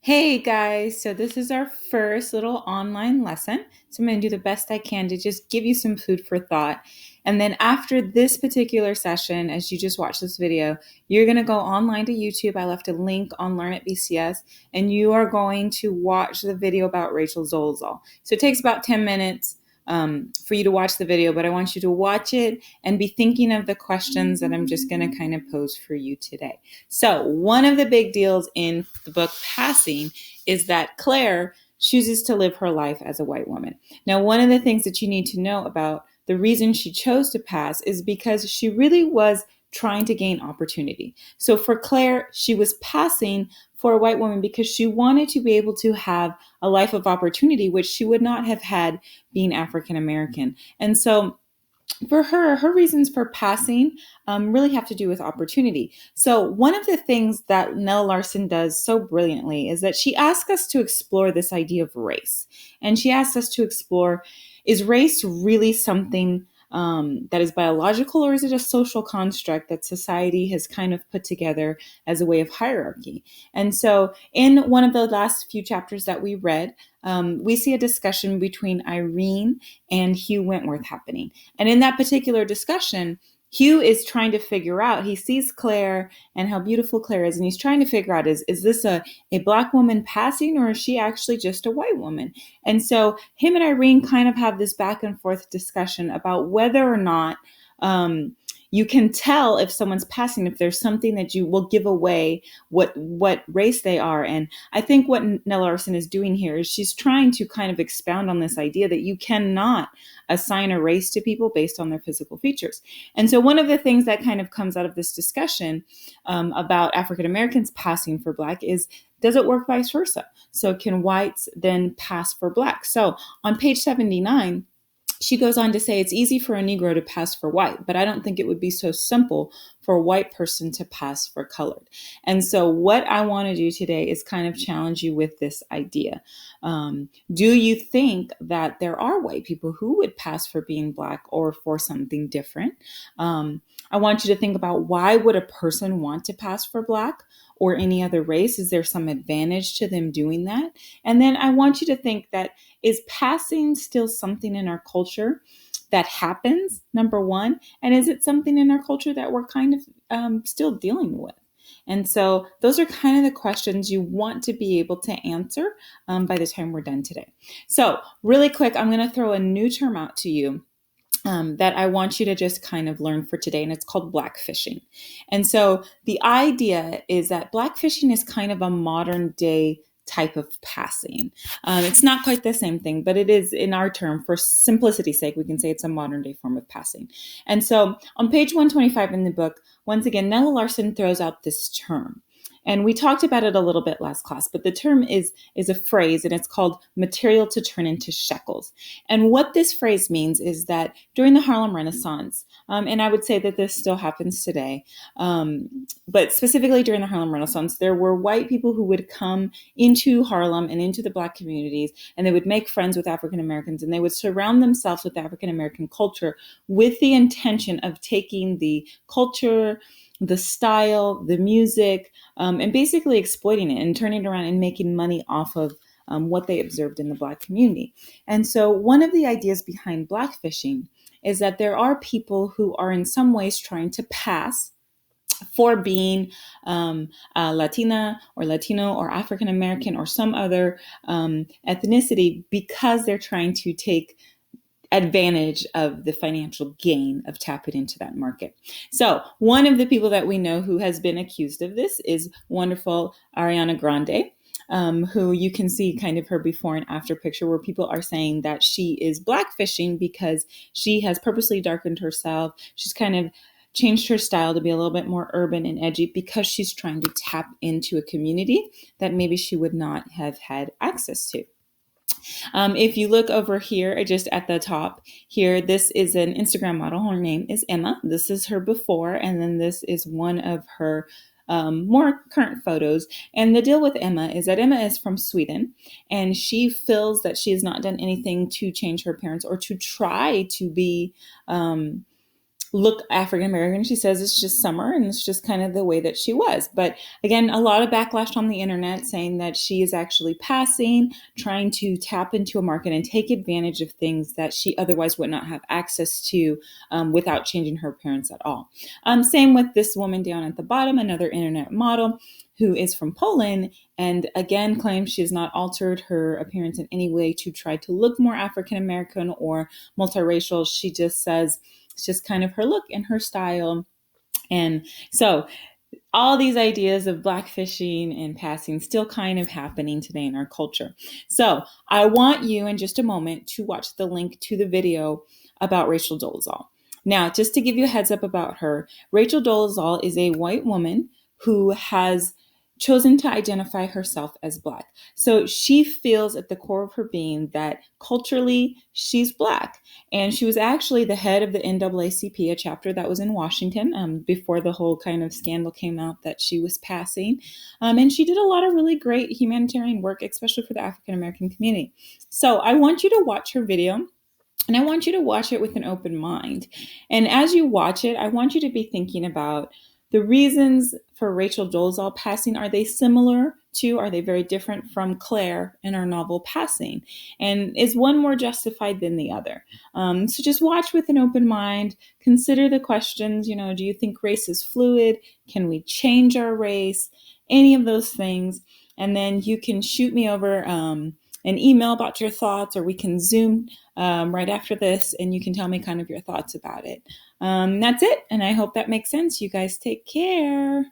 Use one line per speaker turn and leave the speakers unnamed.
Hey guys, so this is our first little online lesson. So I'm going to do the best I can to just give you some food for thought. And then after this particular session, as you just watch this video, you're going to go online to YouTube. I left a link on Learn at BCS, and you are going to watch the video about Rachel Zolzal. So it takes about 10 minutes for you to watch the video, but I want you to watch it and be thinking of the questions that I'm just going to kind of pose for you today. So one of the big deals in the book Passing is that Claire chooses to live her life as a white woman. Now, one of the things that you need to know about the reason she chose to pass is because she really was trying to gain opportunity. So for Claire, she was passing for a white woman because she wanted to be able to have a life of opportunity, which she would not have had being African American. And so for her reasons for passing really have to do with opportunity. So one of the things that Nell Larson does so brilliantly is that she asks us to explore this idea of race. And she asks us to explore, is race really something that is biological, or is it a social construct that society has kind of put together as a way of hierarchy? And so in one of the last few chapters that we read, we see a discussion between Irene and Hugh Wentworth happening. And in that particular discussion, Hugh is trying to figure out, he sees Claire and how beautiful Claire is, and he's trying to figure out, is this a black woman passing, or is she actually just a white woman? And so him and Irene kind of have this back and forth discussion about whether or not you can tell if someone's passing, if there's something that you will give away what race they are. And I think what Nella Larson is doing here is she's trying to kind of expound on this idea that you cannot assign a race to people based on their physical features. And so one of the things that kind of comes out of this discussion about African Americans passing for black is, does it work vice versa? So can whites then pass for black? So on page 79, she goes on to say it's easy for a Negro to pass for white, but I don't think it would be so simple for a white person to pass for colored. And so what I want to do today is kind of challenge you with this idea. Do you think that there are white people who would pass for being black or for something different? I want you to think about, why would a person want to pass for black or any other race? Is there some advantage to them doing that? And then I want you to think that, is passing still something in our culture that happens, number one? And is it something in our culture that we're kind of still dealing with? And so those are kind of the questions you want to be able to answer by the time we're done today. So really quick, I'm going to throw a new term out to you that I want you to just kind of learn for today, and it's called blackfishing. And so the idea is that blackfishing is kind of a modern day type of passing. It's not quite the same thing, but it is, in our term, for simplicity's sake, we can say it's a modern day form of passing. And so on page 125 in the book, once again, Nella Larson throws out this term. And we talked about it a little bit last class, but the term is a phrase, and it's called material to turn into shekels. And what this phrase means is that during the Harlem Renaissance, and I would say that this still happens today, but specifically during the Harlem Renaissance, there were white people who would come into Harlem and into the black communities, and they would make friends with African Americans, and they would surround themselves with African American culture with the intention of taking the culture, the style, the music, and basically exploiting it and turning it around and making money off of what they observed in the black community. And so one of the ideas behind blackfishing is that there are people who are in some ways trying to pass for being Latina or Latino or African American or some other ethnicity, because they're trying to take advantage of the financial gain of tapping into that market. So one of the people that we know who has been accused of this is wonderful Ariana Grande, who you can see kind of her before and after picture, where people are saying that she is blackfishing because she has purposely darkened herself. She's kind of changed her style to be a little bit more urban and edgy because she's trying to tap into a community that maybe she would not have had access to. If you look over here, just at the top here, this is an Instagram model. Her name is Emma. This is her before, and then this is one of her more current photos. And the deal with Emma is that Emma is from Sweden, and she feels that she has not done anything to change her appearance or to try to be look African American. She says it's just summer and it's just kind of the way that she was. But again, a lot of backlash on the internet saying that she is actually passing, trying to tap into a market and take advantage of things that she otherwise would not have access to without changing her appearance at all. Same with this woman down at the bottom, another internet model who is from Poland and again claims she has not altered her appearance in any way to try to look more African American or multiracial. She just says it's just kind of her look and her style. And so all these ideas of blackfishing and passing still kind of happening today in our culture. So I want you in just a moment to watch the link to the video about Rachel Dolezal. Now, just to give you a heads up about her, Rachel Dolezal is a white woman who has chosen to identify herself as Black. So she feels at the core of her being that culturally she's Black. And she was actually the head of the NAACP, a chapter that was in Washington before the whole kind of scandal came out that she was passing. And she did a lot of really great humanitarian work, especially for the African American community. So I want you to watch her video. And I want you to watch it with an open mind. And as you watch it, I want you to be thinking about the reasons for Rachel Dolezal passing. Are they similar to, are they very different from Claire in our novel Passing? And is one more justified than the other? So just watch with an open mind. Consider the questions, do you think race is fluid? Can we change our race? Any of those things. And then you can shoot me over an email about your thoughts, or we can Zoom right after this and you can tell me kind of your thoughts about it. That's it. And I hope that makes sense. You guys take care.